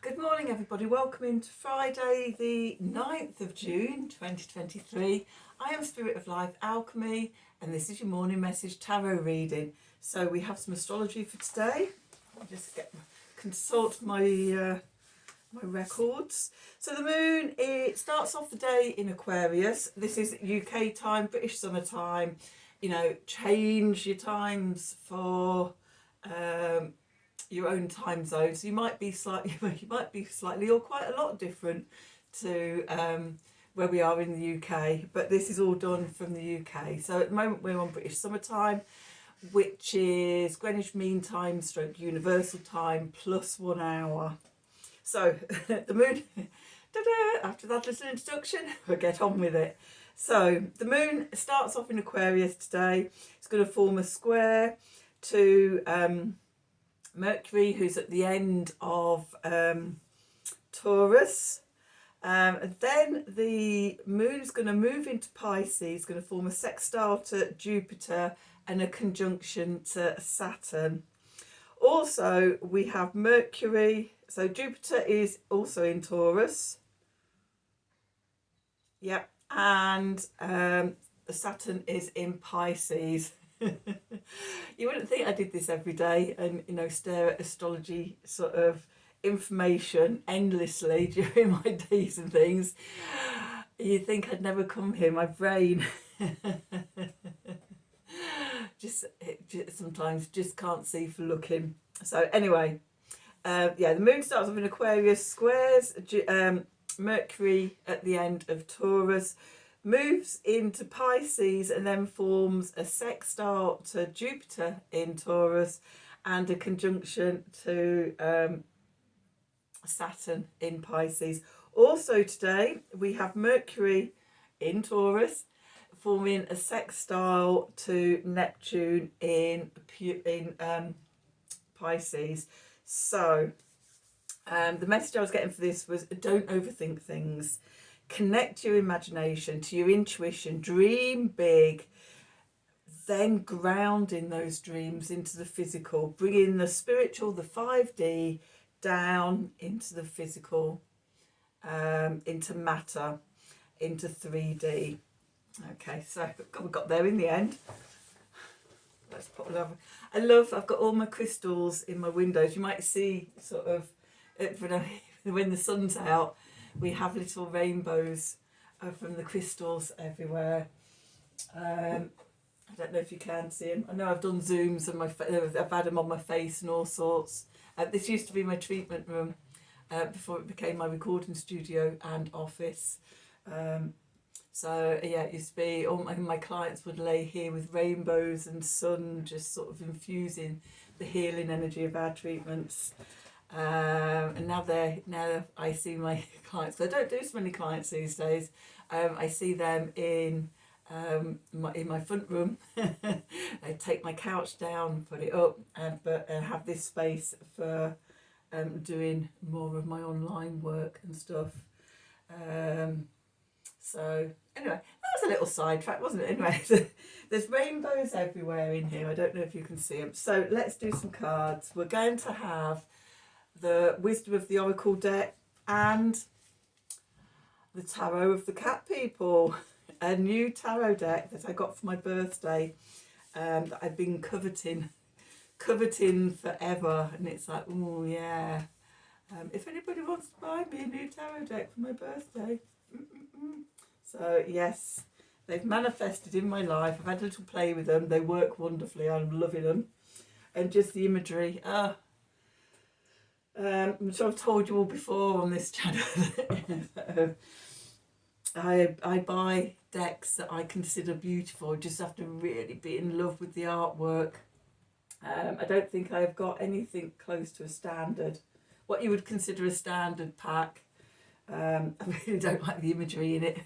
Good morning everybody, welcome into Friday the 9th of June 2023. I am Spirit of Life Alchemy and this is your morning message tarot reading. So we have some astrology for today. I'll just consult my records. So the moon, it starts off the day in Aquarius. This is UK time, British summer time. You know, change your times for your own time zone, so you might be slightly or quite a lot different to where we are in the UK, but this is all done from the UK. So at the moment we're on British summertime, which is Greenwich Mean Time stroke Universal Time plus 1 hour. So the moon, after that little introduction, we'll get on with it. So the moon starts off in Aquarius today. It's going to form a square to Mercury, who's at the end of Taurus, and then the moon is going to move into Pisces, going to form a sextile to Jupiter and a conjunction to Saturn. Also we have Mercury, so Jupiter is also in Taurus, yep, and Saturn is in Pisces. You wouldn't think I did this every day and, you know, stare at astrology sort of information endlessly during my days and things. You'd think I'd never come here. My brain just sometimes just can't see for looking. So anyway, yeah, the moon starts off in Aquarius, squares Mercury at the end of Taurus, moves into Pisces and then forms a sextile to Jupiter in Taurus and a conjunction to Saturn in Pisces. Also today we have Mercury in Taurus forming a sextile to Neptune in Pisces. So the message I was getting for this was, don't overthink things. Connect your imagination to your intuition, dream big, then ground in those dreams into the physical, bringing the spiritual, the 5D, down into the physical, into matter, into 3D. Okay, so we got there in the end. Let's put another. I've got all my crystals in my windows. You might see sort of when the sun's out, we have little rainbows from the crystals everywhere. I don't know if you can see them. I know I've done zooms and I've had them on my face and all sorts. This used to be my treatment room before it became my recording studio and office. So yeah, it used to be all my clients would lay here with rainbows and sun, just sort of infusing the healing energy of our treatments. And now I see my clients, because I don't do so many clients these days. I see them in my front room. I take my couch down, put it up, but have this space for doing more of my online work and stuff. So anyway, that was a little sidetrack, wasn't it? Anyway, there's rainbows everywhere in here. I don't know if you can see them. So let's do some cards. We're going to have the Wisdom of the Oracle deck and the Tarot of the Cat People, a new tarot deck that I got for my birthday, that I've been coveting forever, and it's like, oh yeah, if anybody wants to buy me a new tarot deck for my birthday. So yes, they've manifested in my life. I've had a little play with them. They work wonderfully. I'm loving them, and just the imagery. I'm sure I've told you all before on this channel that I buy decks that I consider beautiful. Just have to really be in love with the artwork. I don't think I've got anything close to a standard, what you would consider a standard pack. I really don't like the imagery in it.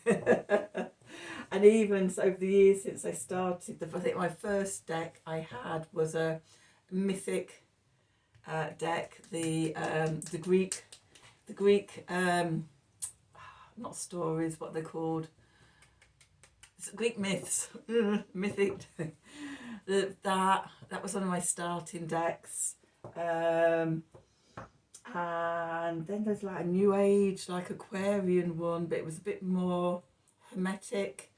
And even so, over the years since I started, I think my first deck I had was a mythic deck, the Greek not stories, what they're called, it's Greek myths. Mythic. That was one of my starting decks, and and then there's like a new age, like Aquarian one, but it was a bit more hermetic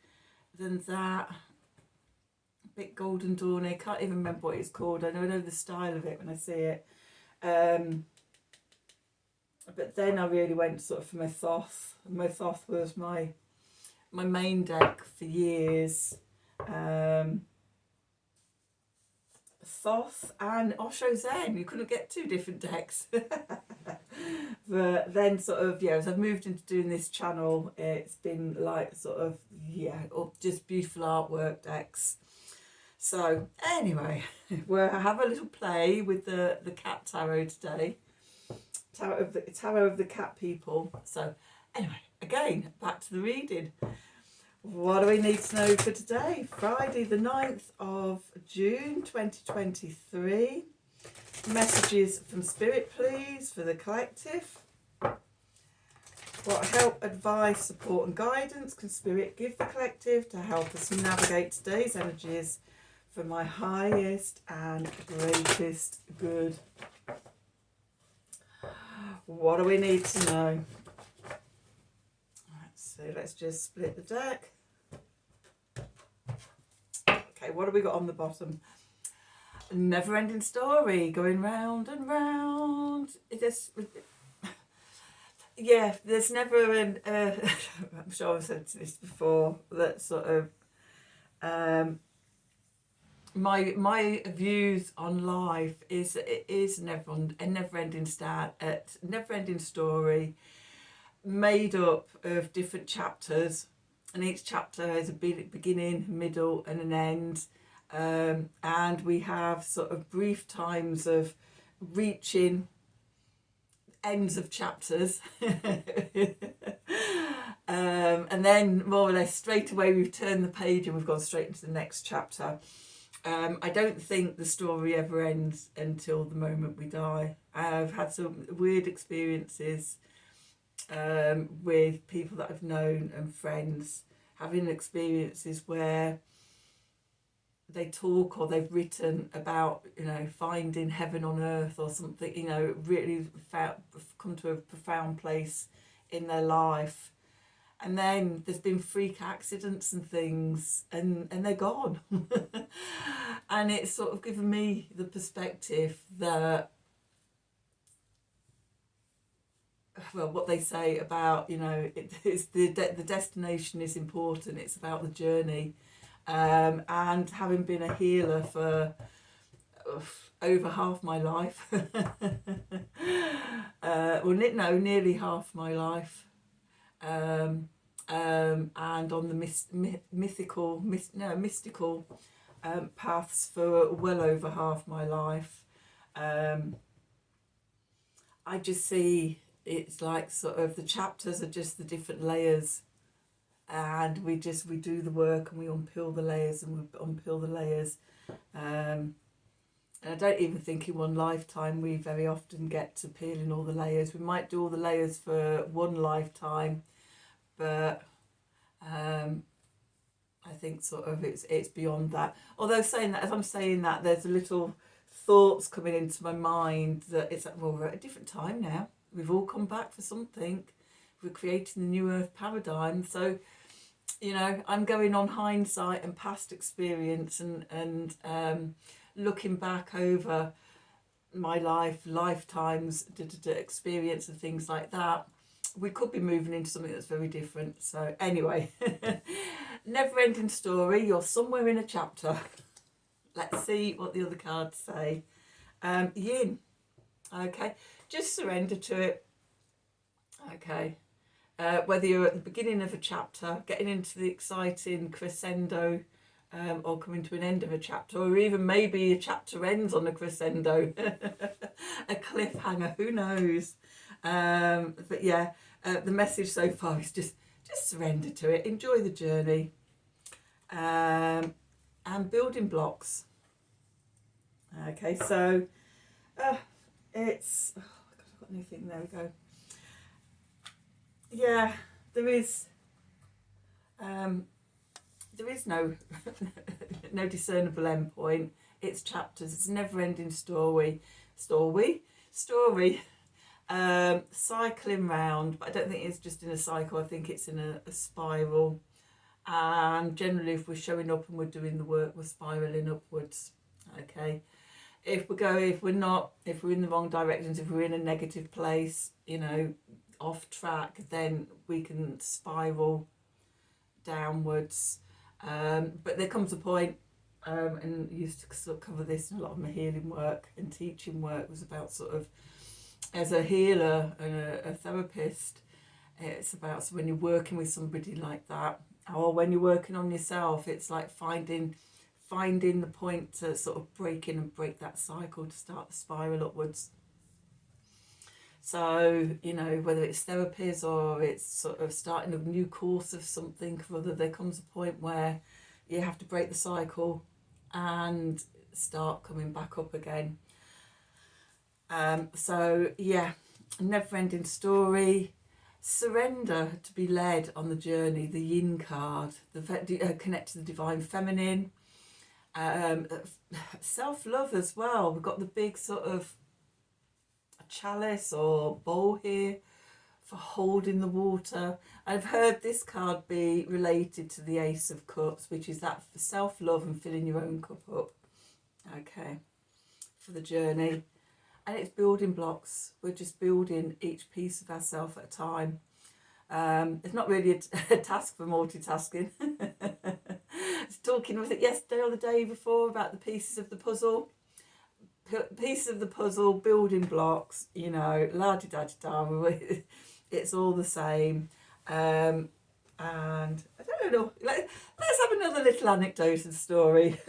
than that. A bit golden dawny. I can't even remember what it's called. I know the style of it when I see it. But then I really went sort of for my Thoth. My Thoth was my main deck for years. Thoth and Osho Zen. You couldn't get two different decks. But then sort of, yeah, as I've moved into doing this channel, it's been like sort of, yeah, just beautiful artwork decks. So anyway, we'll have a little play with the cat tarot today. Tarot of the cat people. So anyway, again, back to the reading. What do we need to know for today? Friday the 9th of June 2023. Messages from Spirit, please, for the collective. What help, advice, support and guidance can Spirit give the collective to help us navigate today's energies for my highest and greatest good? What do we need to know? So let's just split the deck. Okay, what have we got on the bottom? A never-ending story going round and round. Yeah, there's never an. I'm sure I've said this before. That sort of my views on life is that it is a never-ending story, made up of different chapters, and each chapter has a beginning, middle and an end, and we have sort of brief times of reaching ends of chapters and then more or less straight away we've turned the page and we've gone straight into the next chapter. I don't think the story ever ends until the moment we die. I've had some weird experiences with people that I've known and friends having experiences where they talk or they've written about, you know, finding heaven on earth or something, you know, really come to a profound place in their life. And then there's been freak accidents and things and they're gone. And it's sort of given me the perspective that, well, what they say about, you know, it's the destination is important. It's about the journey. And having been a healer for over half my life, nearly half my life, and on the mystical paths for well over half my life, I just see it's like sort of the chapters are just the different layers. And we do the work and we unpeel the layers and we unpeel the layers. And I don't even think in one lifetime we very often get to peeling all the layers. We might do all the layers for one lifetime, but I think sort of it's beyond that. Although saying that, as I'm saying that, there's a little thoughts coming into my mind that it's like, well, we're at a different time now. We've all come back for something. We're creating the new earth paradigm. So, you know, I'm going on hindsight and past experience and looking back over my lifetimes, experience and things like that. We could be moving into something that's very different. So anyway, never ending story. You're somewhere in a chapter. Let's see what the other cards say. Yin. Okay. Just surrender to it. Okay. Whether you're at the beginning of a chapter, getting into the exciting crescendo, or coming to an end of a chapter, or even maybe a chapter ends on a crescendo, a cliffhanger, who knows? But yeah, the message so far is just surrender to it, enjoy the journey, and building blocks. Okay, so it's, oh God, I've got anything, there we go. Yeah, there is no no discernible end point. It's chapters. It's a never-ending story. cycling round, but I don't think it's just in a cycle. I think it's in a spiral. And generally, if we're showing up and we're doing the work, we're spiraling upwards. Okay. If we're not, if we're in the wrong directions, if we're in a negative place, you know, off track, then we can spiral downwards. But there comes a point, and I used to sort of cover this in a lot of my healing work and teaching work, was about sort of, as a healer and a therapist, it's about, so when you're working with somebody like that, or when you're working on yourself, it's like finding the point to sort of break in and break that cycle to start the spiral upwards. So, you know, whether it's therapies or it's sort of starting a new course of something or other, there comes a point where you have to break the cycle and start coming back up again. So yeah, never-ending story. Surrender to be led on the journey, the yin card, connect to the divine feminine. Self-love as well. We've got the big sort of chalice or bowl here for holding the water. I've heard this card be related to the Ace of Cups, which is that for self-love and filling your own cup up. Okay, for the journey. And it's building blocks. We're just building each piece of ourselves at a time. It's not really a task for multitasking. I was talking, was it yesterday or the day before, about the pieces of the puzzle? Pieces of the puzzle, building blocks, you know, la-di-da-di-da. It's all the same. And I don't know, let's have another little anecdote and story.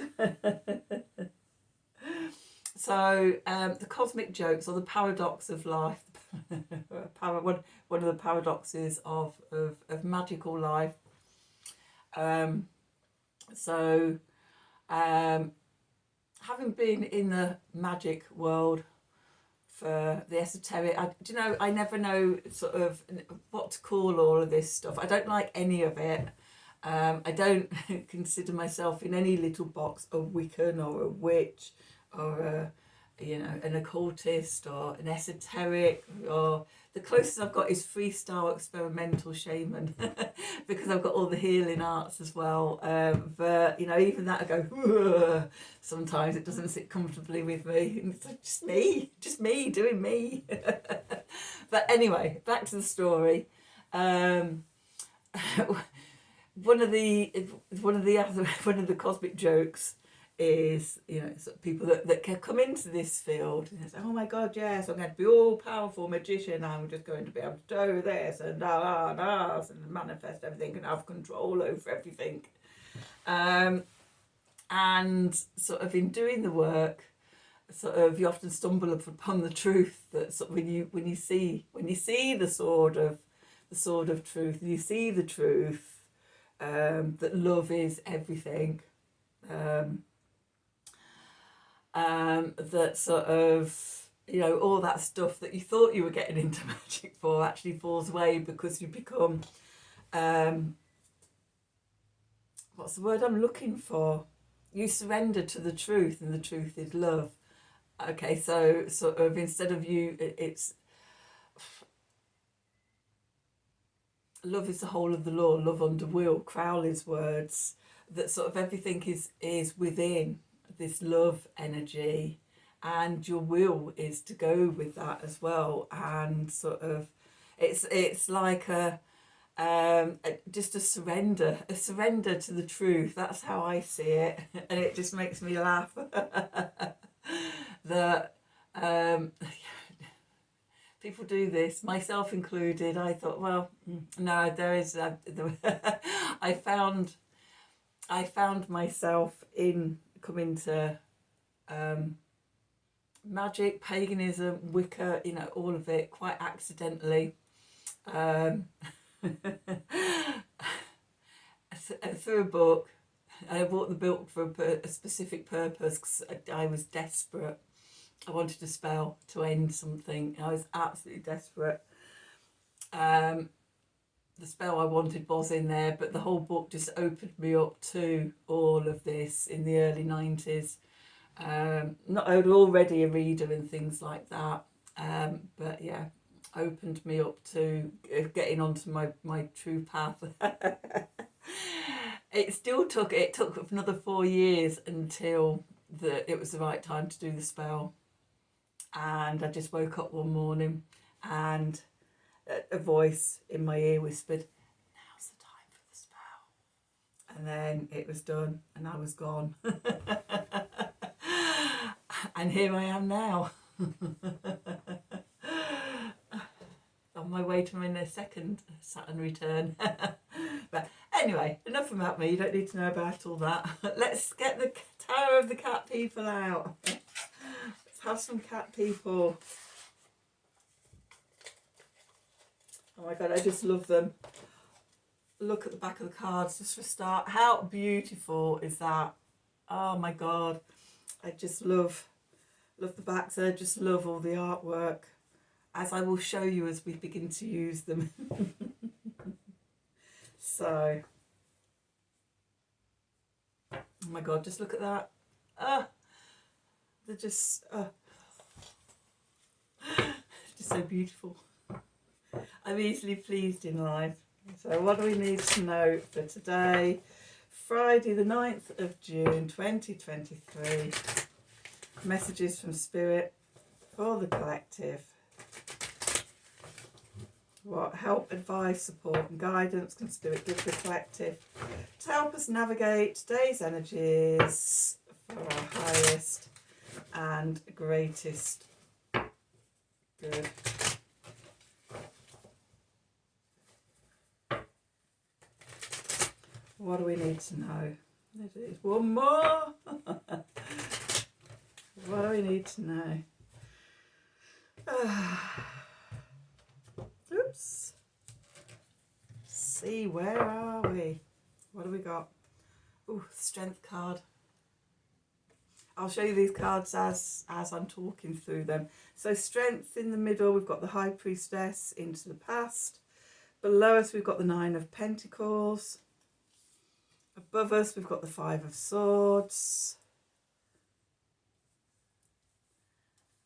So the cosmic jokes, or the paradox of life, one of the paradoxes of magical life. Having been in the magic world for the esoteric, I never know sort of what to call all of this stuff. I don't like any of it. I don't consider myself in any little box a Wiccan or a witch or an occultist or an esoteric, or the closest I've got is freestyle experimental shaman because I've got all the healing arts as well. But even that I go sometimes it doesn't sit comfortably with me. It's like, just me doing me. But anyway, back to the story. One of the cosmic jokes is, sort of people that can come into this field and say, oh my God, yes, I'm going to be all powerful magician, I'm just going to be able to do this and and manifest everything and have control over everything. And sort of in doing the work, sort of you often stumble upon the truth that sort of when you see the sword of truth, and you see the truth, that love is everything. That sort of, all that stuff that you thought you were getting into magic for actually falls away because you become, what's the word I'm looking for? You surrender to the truth, and the truth is love. Okay, so sort of instead of it's love is the whole of the law, love under will, Crowley's words, that sort of everything is within this love energy, and your will is to go with that as well. And sort of it's like just a surrender to the truth. That's how I see it. And it just makes me laugh that people do this, myself included. I thought, well, no, there is I found myself in coming to magic, paganism, Wicca, all of it quite accidentally, through a book. I bought the book for a specific purpose because I was desperate. I wanted a spell to end something. I was absolutely desperate. The spell I wanted was in there, but the whole book just opened me up to all of this in the early 90s. I was already a reader and things like that. But yeah, opened me up to getting onto my true path. It took another 4 years until it was the right time to do the spell. And I just woke up one morning and a voice in my ear whispered, "Now's the time for the spell." And then it was done and I was gone. And here I am now. On my way to my second Saturn return. But anyway, enough about me. You don't need to know about all that. Let's get the Tower of the Cat people out. Let's have some cat people. Oh my God, I just love them. Look at the back of the cards just for a start. How beautiful is that? Oh my God. I just love the backs. I just love all the artwork, as I will show you as we begin to use them. So, oh my God, just look at that. They're just so beautiful. I'm easily pleased in life. So what do we need to know for today? Friday the 9th of June 2023. Messages from Spirit for the collective. What help, advice, support and guidance can Spirit give the collective to help us navigate today's energies for our highest and greatest good? What do we need to know? There is one more. What do we need to know? Oops. See, where are we? What do we got? Ooh, Strength card. I'll show you these cards as I'm talking through them. So Strength in the middle, we've got the High Priestess into the past. Below us, we've got the Nine of Pentacles. Above us, we've got the Five of Swords.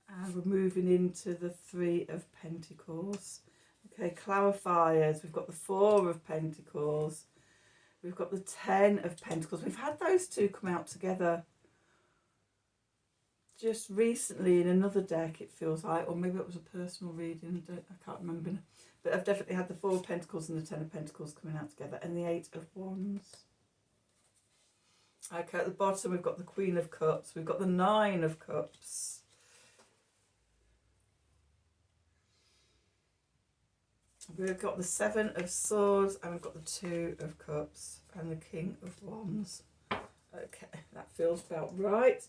And we're moving into the Three of Pentacles. Okay, clarifiers. We've got the Four of Pentacles. We've got the Ten of Pentacles. We've had those two come out together just recently in another deck, it feels like, or maybe it was a personal reading. I can't remember. But I've definitely had the Four of Pentacles and the Ten of Pentacles coming out together, and the Eight of Wands. Okay, at the bottom we've got the Queen of Cups. We've got the Nine of Cups. We've got the Seven of Swords, and we've got the Two of Cups and the King of Wands. Okay, that feels about right.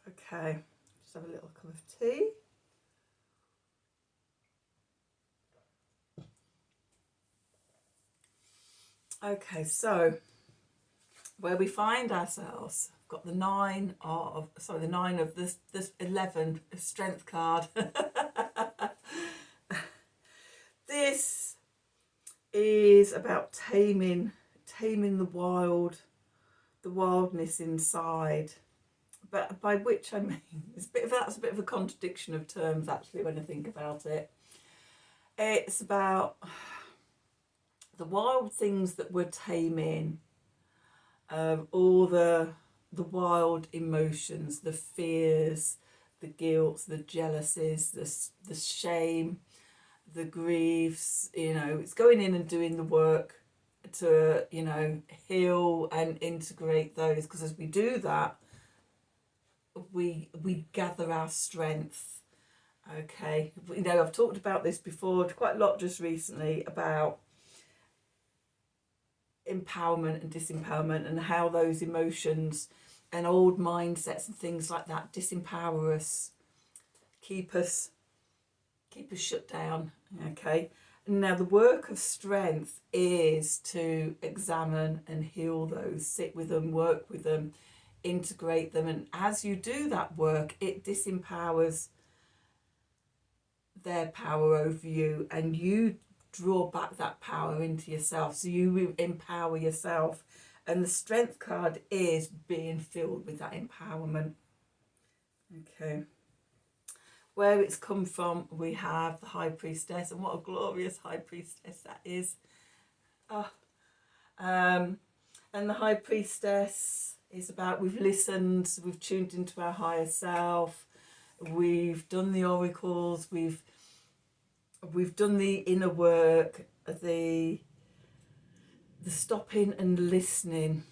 Okay, just have a little cup of tea. Okay, so where we find ourselves, we've got the nine of this 11 Strength card. This is about taming the wildness inside. But by which I mean, that's a bit of a contradiction of terms actually when I think about it. It's about the wild things that we're taming, all the wild emotions, the fears, the guilt, the jealousies, the shame, the griefs. It's going in and doing the work to heal and integrate those, because as we do that, we gather our strength. Okay, I've talked about this before quite a lot just recently, about empowerment and disempowerment, and how those emotions and old mindsets and things like that disempower us, keep us shut down. Okay, now the work of strength is to examine and heal those, sit with them, work with them, integrate them, and as you do that work, it disempowers their power over you, and you draw back that power into yourself, so you empower yourself And the strength card is being filled with that empowerment. Okay. Where it's come from, we have the High Priestess, and what a glorious High Priestess that is. Oh. And the High Priestess is about, we've listened, we've tuned into our higher self, we've done the oracles, we've done the inner work, the stopping and listening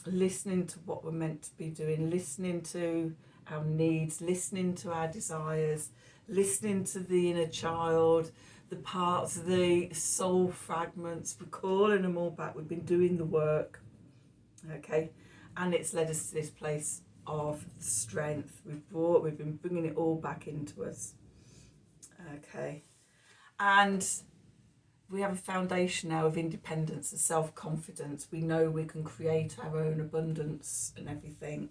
to what we're meant to be doing, listening to our needs, listening to our desires, listening to the inner child, the parts, the soul fragments, we're calling them all back. We've been doing the work, okay, and it's led us to this place of strength. We've been bringing it all back into us, okay, and we have a foundation now of independence and self-confidence. We know we can create our own abundance and everything.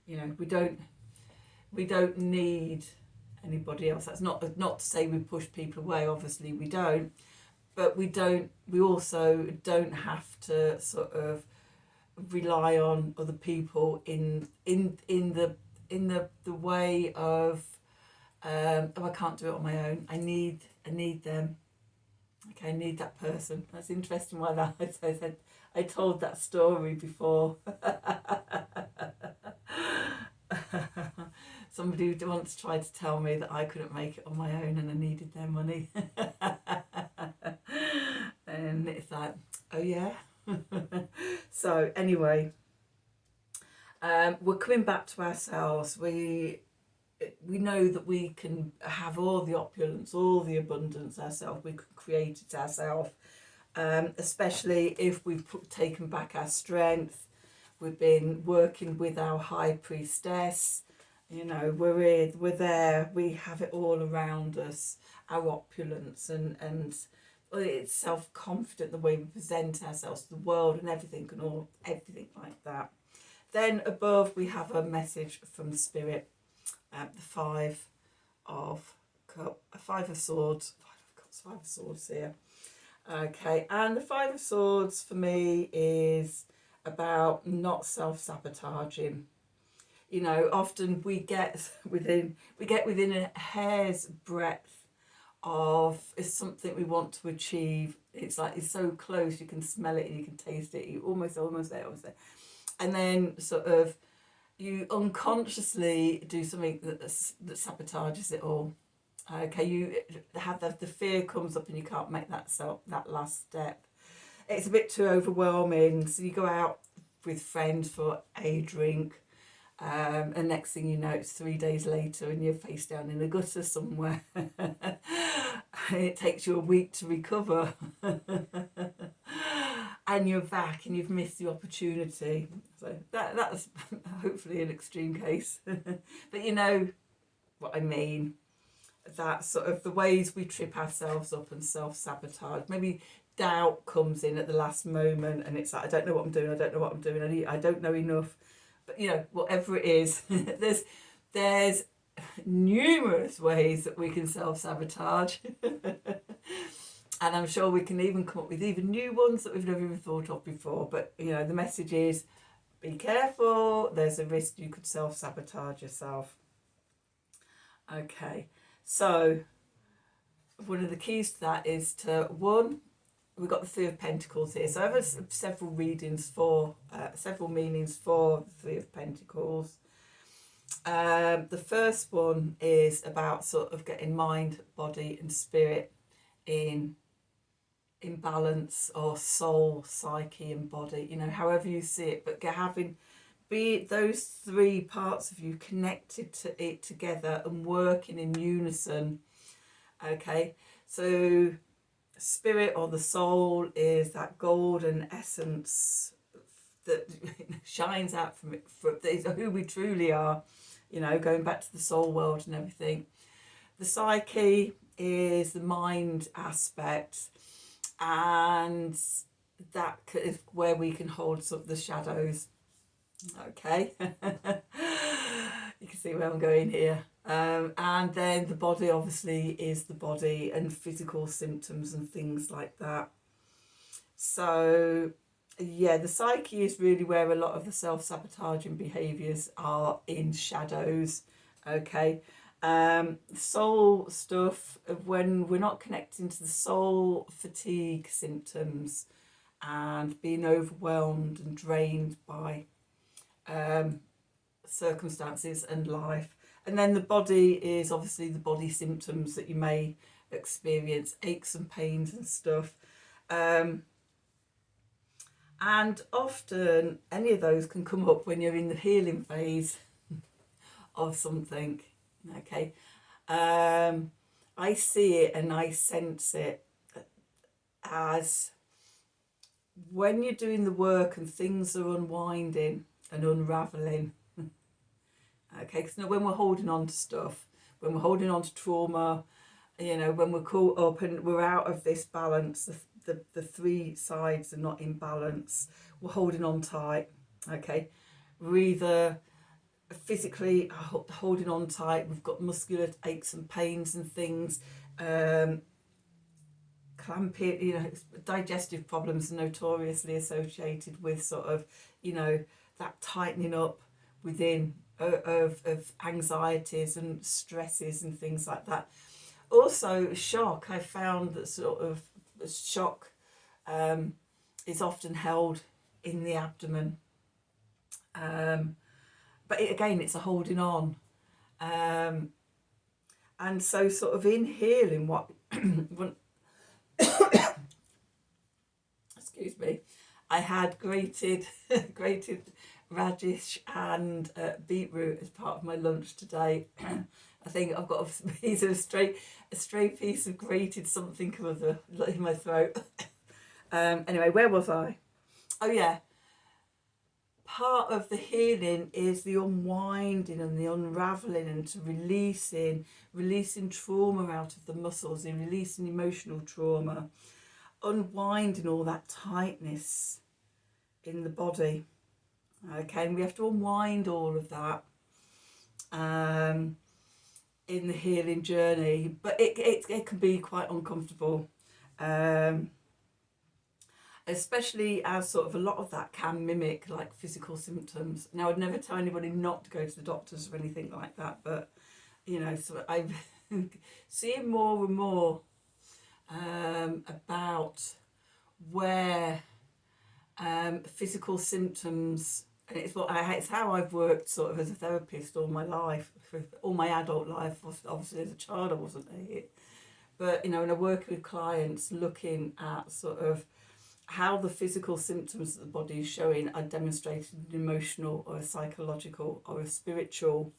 You know, we don't need anybody else. That's not to say we push people away, obviously we don't, but we also don't have to sort of rely on other people in the way of oh, I can't do it on my own. I need them. Okay, I need that person. That's interesting why that I told that story before. Somebody once tried to tell me that I couldn't make it on my own and I needed their money. And it's like, oh yeah. So anyway, we're coming back to ourselves. We know that we can have all the opulence, all the abundance ourselves. We can create it ourselves, especially if we've taken back our strength. We've been working with our High Priestess. You know, we're there. We have it all around us. Our opulence and it's self-confident, the way we present ourselves to the world and everything everything like that. Then above we have a message from Spirit. The Five of Swords. Five of Swords here. Okay, and the Five of Swords for me is about not self-sabotaging. You know, often we get within a hair's breadth of something we want to achieve. It's like it's so close, you can smell it and you can taste it. You almost there. And then sort of you unconsciously do something that sabotages it all. Okay, you have the fear comes up and you can't make that last step. It's a bit too overwhelming, so you go out with friends for a drink, and next thing you know, it's 3 days later and you're face down in a gutter somewhere. It takes you a week to recover. And you're back and you've missed the opportunity. So that's hopefully an extreme case. But you know what I mean. That sort of the ways we trip ourselves up and self-sabotage. Maybe doubt comes in at the last moment and it's like, I don't know what I'm doing, I don't know enough. But you know, whatever it is, there's numerous ways that we can self-sabotage. And I'm sure we can even come up with even new ones that we've never even thought of before. But, you know, the message is be careful. There's a risk you could self-sabotage yourself. Okay, so one of the keys to that is one, we've got the Three of Pentacles here. So I have several meanings for the Three of Pentacles. The first one is about sort of getting mind, body and spirit in balance, or soul, psyche and body, you know, however you see it, but be those three parts of you connected to it together and working in unison. Okay, so spirit or the soul is that golden essence that shines out from it, from who we truly are, you know, going back to the soul world and everything. The psyche is the mind aspect, and that is where we can hold some of the shadows. Okay. You can see where I'm going here. And then the body obviously is the body and physical symptoms and things like that. So Yeah, the psyche is really where a lot of the self-sabotaging behaviours are in shadows. Okay. Soul stuff, when we're not connecting to the soul fatigue symptoms and being overwhelmed and drained by um, circumstances and life. And then the body is obviously the body symptoms that you may experience, aches and pains and stuff. Um, and often any of those can come up when you're in the healing phase of something. Okay. I see it and I sense it as when you're doing the work and things are unwinding and unraveling. Okay, because when we're holding on to stuff, when we're holding on to trauma, when we're caught up and we're out of this balance, the three sides are not in balance, we're holding on tight. Okay, we're either physically holding on tight, we've got muscular aches and pains and things, clamping, digestive problems are notoriously associated with sort of, that tightening up within of anxieties and stresses and things like that. Also, shock. I found that sort of shock is often held in the abdomen. But again, it's a holding on. And so sort of in healing, what excuse me, I had grated radish and beetroot as part of my lunch today. I think I've got a piece of a stray piece of grated something or other in my throat. Anyway, where was I? Oh yeah, part of the healing is the unwinding and the unraveling and to releasing trauma out of the muscles and releasing emotional trauma, unwinding all that tightness in the body. Okay, and we have to unwind all of that in the healing journey, but it can be quite uncomfortable, especially as sort of a lot of that can mimic like physical symptoms. Now, I'd never tell anybody not to go to the doctors or anything like that, but so I've seeing more and more about where physical symptoms, and it's how I've worked sort of as a therapist all my life, for all my adult life. Obviously, as a child, I wasn't there, but when I work with clients, looking at sort of how the physical symptoms that the body is showing are demonstrated an emotional or a psychological or a spiritual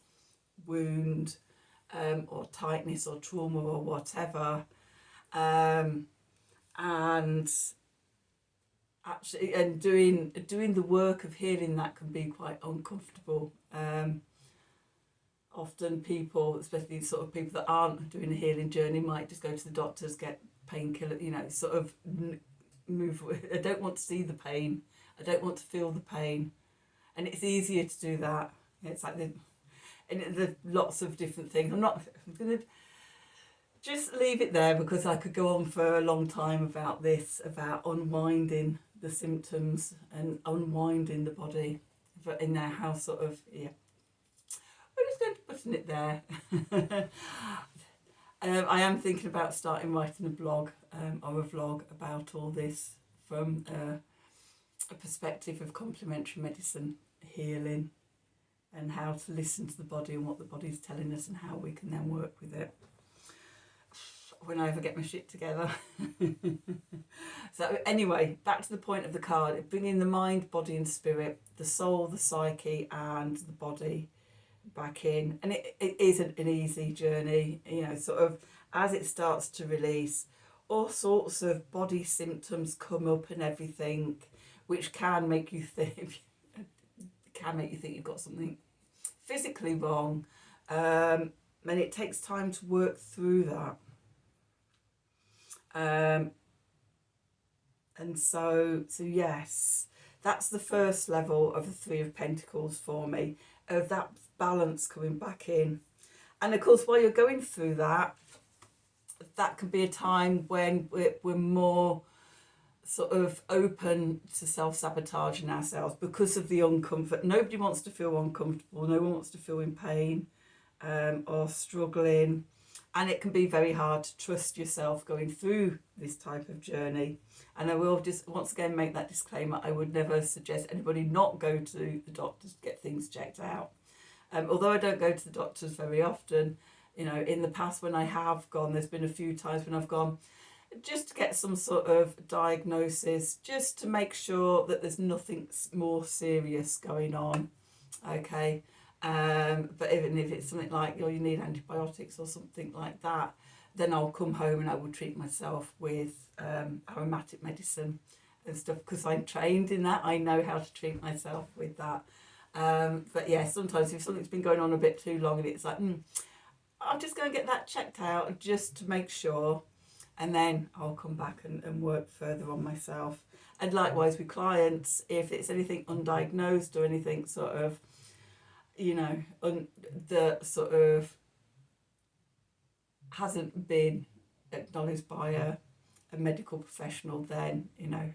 wound, or tightness or trauma or whatever, and actually, and doing the work of healing that can be quite uncomfortable. Often people, especially sort of people that aren't doing a healing journey, might just go to the doctors, get painkiller, sort of move. I don't want to see the pain. I don't want to feel the pain, and it's easier to do that. It's like there's lots of different things. I'm going to just leave it there because I could go on for a long time about this, about unwinding the symptoms and unwinding the body, but in there how sort of, yeah, we're just going to put it there. I am thinking about starting writing a blog or a vlog about all this from a perspective of complementary medicine healing and how to listen to the body and what the body's telling us and how we can then work with it when I ever get my shit together. So anyway, back to the point of the card, bringing the mind, body and spirit, the soul, the psyche and the body back in. And it isn't an easy journey, sort of as it starts to release, all sorts of body symptoms come up and everything, which can make you think you've got something physically wrong, and it takes time to work through that. And so yes, that's the first level of the Three of Pentacles for me, of that balance coming back in. And of course, while you're going through that can be a time when we're more sort of open to self-sabotaging ourselves because of the uncomfort. Nobody wants to feel uncomfortable. No one wants to feel in pain or struggling. And it can be very hard to trust yourself going through this type of journey. And I will just once again make that disclaimer. I would never suggest anybody not go to the doctors to get things checked out. Although I don't go to the doctors very often, you know, in the past when I have gone, there's been a few times when I've gone just to get some sort of diagnosis, just to make sure that there's nothing more serious going on. Okay. But even if it's something like, you need antibiotics or something like that, then I'll come home and I will treat myself with aromatic medicine and stuff, because I'm trained in that. I know how to treat myself with that. But yeah, sometimes if something's been going on a bit too long and it's like, I'll just go and get that checked out just to make sure, and then I'll come back and work further on myself. And likewise with clients, if it's anything undiagnosed or anything sort of, the sort of hasn't been acknowledged by a medical professional, then I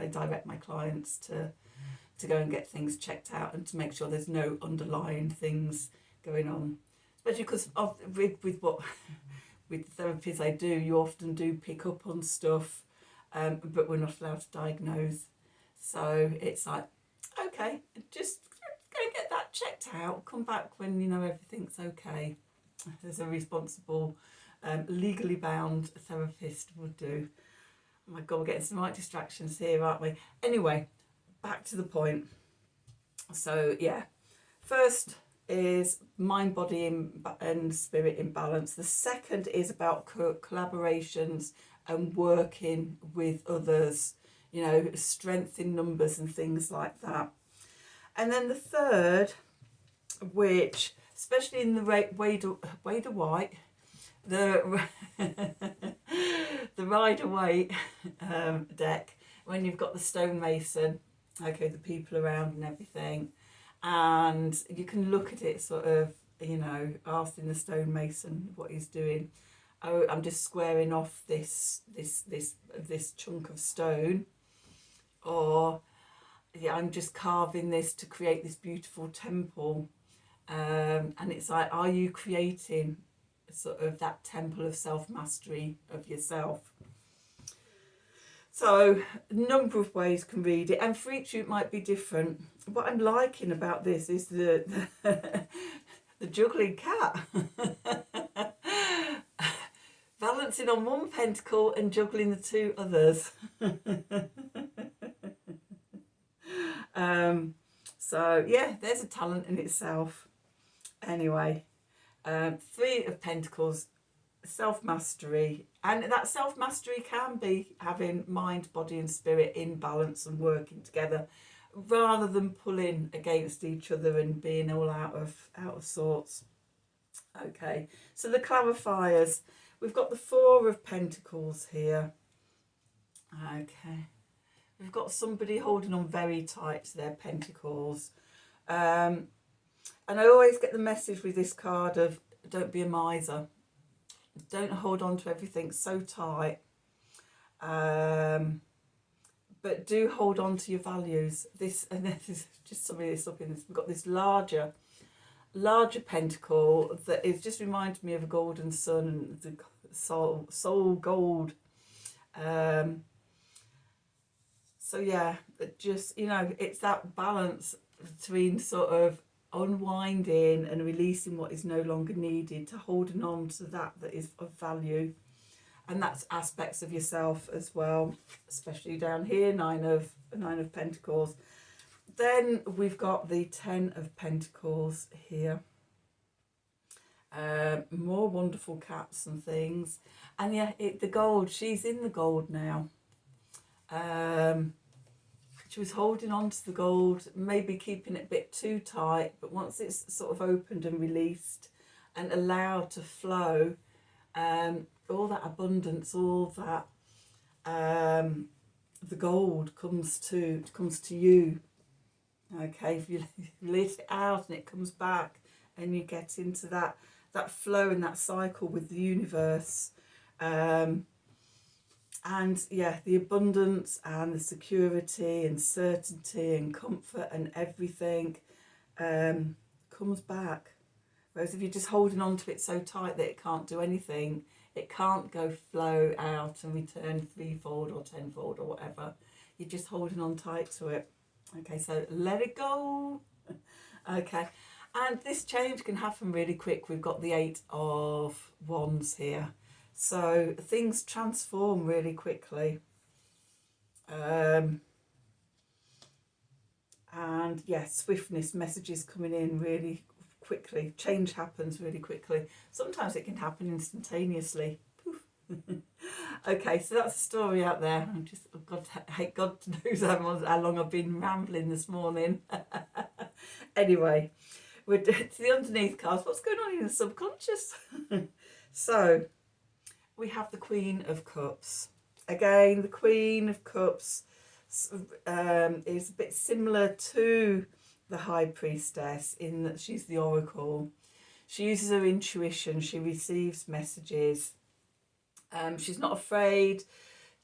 direct my clients to go and get things checked out and to make sure there's no underlying things going on. Especially because with the therapies I do, you often do pick up on stuff, but we're not allowed to diagnose. So it's like, okay, just go and get that checked out. Come back when everything's okay. As a responsible, legally bound therapist would do. Oh my God, we're getting some right distractions here, aren't we? Anyway, back to the point. So yeah, first is mind, body, and spirit in balance. The second is about collaborations and working with others, strength in numbers and things like that. And then the third, which especially in the Wader White, the Rider Waite deck, when you've got the stonemason, okay, the people around and everything, and you can look at it sort of, asking the stonemason what he's doing. Oh, I'm just squaring off this chunk of stone, or yeah, I'm just carving this to create this beautiful temple. And it's like, are you creating sort of that temple of self-mastery of yourself? So a number of ways you can read it, and for each you it might be different. What I'm liking about this is the juggling cat. Balancing on one pentacle and juggling the two others. So yeah, there's a talent in itself. Anyway, Three of Pentacles, self-mastery, and that self-mastery can be having mind, body and spirit in balance and working together, rather than pulling against each other and being all out of sorts. Okay, so the clarifiers, we've got the Four of Pentacles here. Okay, we've got somebody holding on very tight to their pentacles. And I always get the message with this card of, don't be a miser. Don't hold on to everything so tight. But do hold on to your values. This is just something that's up in this. We've got this larger pentacle that is just reminds me of a golden sun, the soul gold. So yeah, just, it's that balance between sort of unwinding and releasing what is no longer needed, to holding on to that is of value. And that's aspects of yourself as well, especially down here, nine of Pentacles. Then we've got the 10 of Pentacles here. More wonderful cats and things. And yeah, the gold, she's in the gold now. She was holding on to the gold, maybe keeping it a bit too tight, but once it's sort of opened and released and allowed to flow, all that abundance, all that the gold comes to you. Okay, if you let it out and it comes back and you get into that flow and that cycle with the universe. And yeah, the abundance and the security and certainty and comfort and everything comes back. Whereas if you're just holding on to it so tight that it can't do anything, it can't go flow out and return threefold or tenfold or whatever. You're just holding on tight to it. Okay, so let it go. Okay, and this change can happen really quick. We've got the 8 of Wands here. So things transform really quickly. And yeah, swiftness, messages coming in really quickly. Change happens really quickly. Sometimes it can happen instantaneously. Poof. Okay, so that's a story out there. I'm just, oh God, God knows how long I've been rambling this morning. Anyway, we're to the underneath cards. What's going on in the subconscious? So we have the Queen of Cups. Again, the Queen of Cups is a bit similar to the High Priestess in that she's the oracle. She uses her intuition. She receives messages. She's not afraid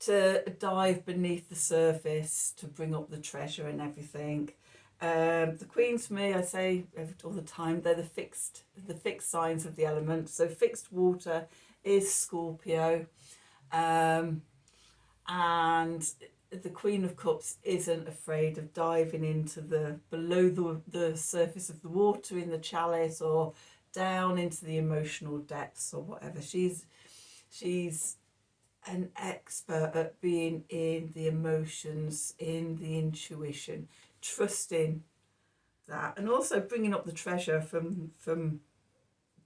to dive beneath the surface to bring up the treasure and everything. The queens, for me, I say all the time, they're the fixed signs of the element. So fixed water is Scorpio, and the Queen of Cups isn't afraid of diving into below the surface of the water in the chalice, or down into the emotional depths or whatever. She's an expert at being in the emotions, in the intuition, trusting that, and also bringing up the treasure from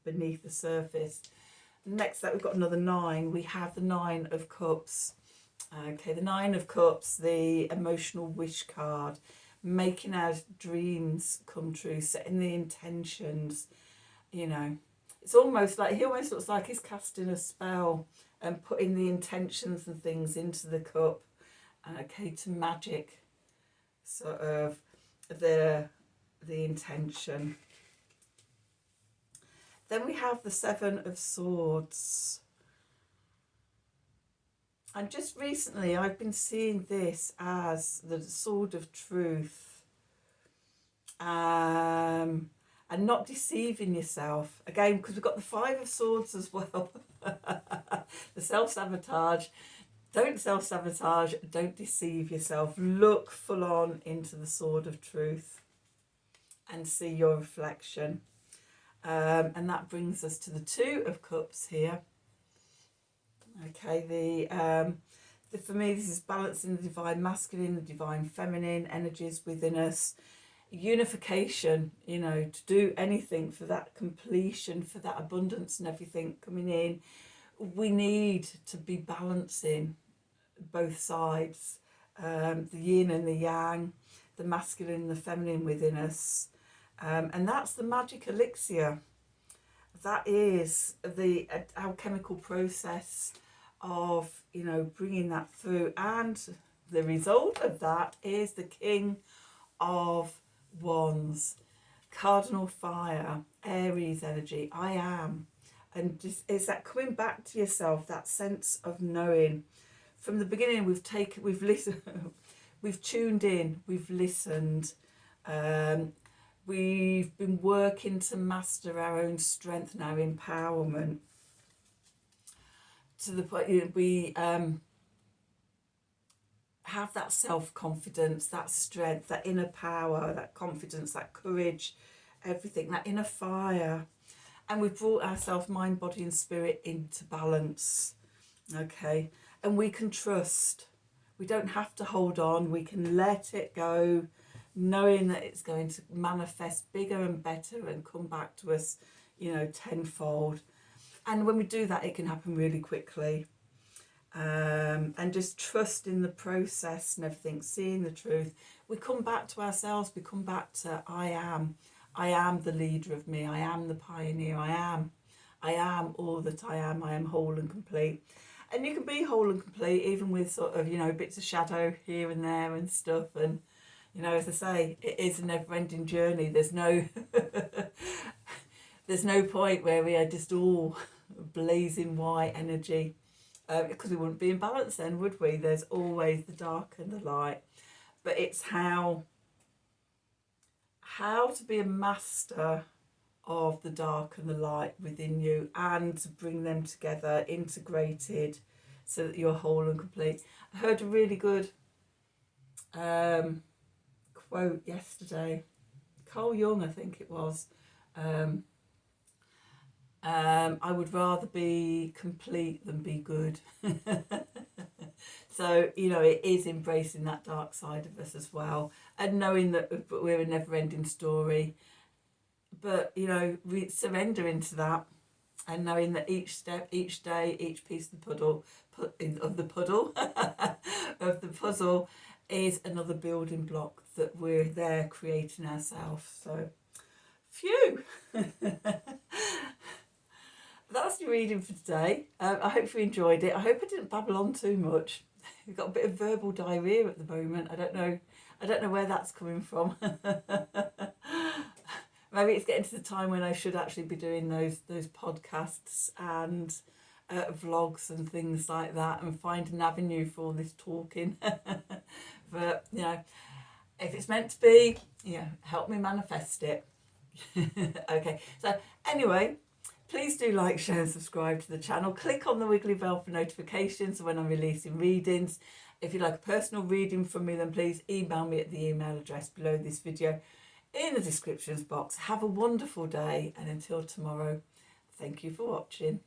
beneath the surface. Next up, we've got another 9. We have the 9 of Cups. Okay, the 9 of Cups, the emotional wish card, making our dreams come true, setting the intentions. You know, it's almost like, he almost looks like he's casting a spell and putting the intentions and things into the cup, okay, to magic sort of the intention. Then we have the 7 of Swords. And just recently I've been seeing this as the sword of truth. And not deceiving yourself. Again, because we've got the 5 of Swords as well. The self-sabotage. Don't self-sabotage. Don't deceive yourself. Look full on into the sword of truth and see your reflection. And that brings us to the 2 of Cups here. Okay, for me, this is balancing the divine masculine, the divine feminine energies within us. Unification, you know, to do anything for that completion, for that abundance and everything coming in. We need to be balancing both sides, the yin and the yang, the masculine and the feminine within us. And that's the magic elixir. That is the alchemical process of, you know, bringing that through. And the result of that is the King of Wands, cardinal fire, Aries energy, I am. And just, it's that coming back to yourself, that sense of knowing. From the beginning, we've listened, we've tuned in, we've listened, we've been working to master our own strength and our empowerment, to the point we have that self-confidence, that strength, that inner power, that confidence, that courage, everything, that inner fire. And we've brought ourselves, mind, body and spirit into balance. Okay, and we can trust. We don't have to hold on. We can let it go, knowing that it's going to manifest bigger and better and come back to us, you know, tenfold. And when we do that, it can happen really quickly. And just trust in the process and everything, seeing the truth. We come back to ourselves, we come back to I am the leader of me, I am the pioneer, I am all that I am whole and complete. And you can be whole and complete even with sort of, you know, bits of shadow here and there and stuff. And, you know, as I say, it is a never-ending journey. There's no there's no point where we are just all blazing white energy. because we wouldn't be in balance then, would we? There's always the dark and the light, but it's how to be a master of the dark and the light within you, and to bring them together, integrated, so that you're whole and complete. I heard a really good quote yesterday. Carl Jung, I think it was. I would rather be complete than be good. So, you know, it is embracing that dark side of us as well, and knowing that we're a never-ending story. But, you know, we surrender into that, and knowing that each step, each day, each piece of the of the puzzle is another building block that we're there creating ourselves. So, phew. That's your reading for today. I hope you enjoyed it. I hope I didn't babble on too much. We've got a bit of verbal diarrhea at the moment. I don't know where that's coming from. Maybe it's getting to the time when I should actually be doing those podcasts and vlogs and things like that, and find an avenue for all this talking. But, you know, if it's meant to be, you know, help me manifest it. Okay, so anyway, please do like, share and subscribe to the channel. Click on the wiggly bell for notifications when I'm releasing readings. If you'd like a personal reading from me, then please email me at the email address below this video in the descriptions box. Have a wonderful day, and until tomorrow, thank you for watching.